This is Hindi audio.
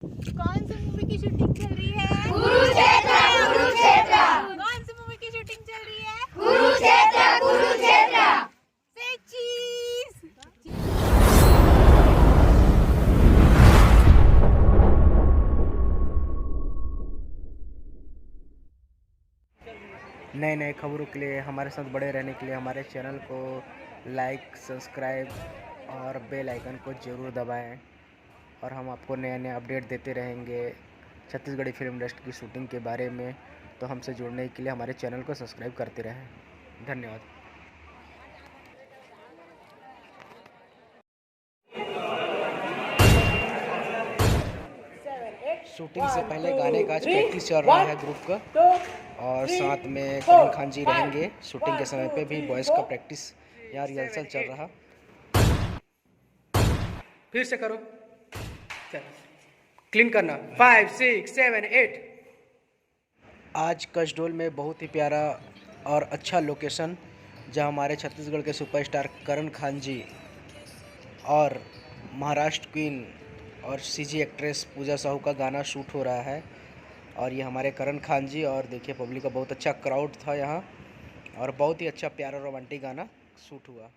कौन सी मूवी की शूटिंग चल रही है? कुरुक्षेत्र कुरुक्षेत्र। कौन सी मूवी की शूटिंग चल रही है? कुरुक्षेत्र कुरुक्षेत्र। Say cheese. नए नए खबरों के लिए हमारे साथ बड़े रहने के लिए हमारे चैनल को लाइक, सब्सक्राइब और बेल आइकन को ज़रूर दबाएं। और हम आपको नए नए अपडेट देते रहेंगे छत्तीसगढ़ी फिल्म इंडस्ट्री की शूटिंग के बारे में। तो हमसे जुड़ने के लिए हमारे चैनल को सब्सक्राइब करते रहें। धन्यवाद। शूटिंग से पहले गाने का आज प्रैक्टिस चल रहा है ग्रुप का, और साथ में करण खान जी रहेंगे शूटिंग के समय पे भी। बॉयज़ का प्रैक्टिस यहाँ रिहर्सल चल रहा। फिर से करो, क्लीन करना। 5 6 7 8। आज कसडोल में बहुत ही प्यारा और अच्छा लोकेशन, जहाँ हमारे छत्तीसगढ़ के सुपरस्टार करण खान जी और महाराष्ट्र क्वीन और सीजी एक्ट्रेस पूजा साहू का गाना शूट हो रहा है। और ये हमारे करण खान जी, और देखिए पब्लिक का बहुत अच्छा क्राउड था यहाँ, और बहुत ही अच्छा प्यारा रोमांटिक गाना शूट हुआ।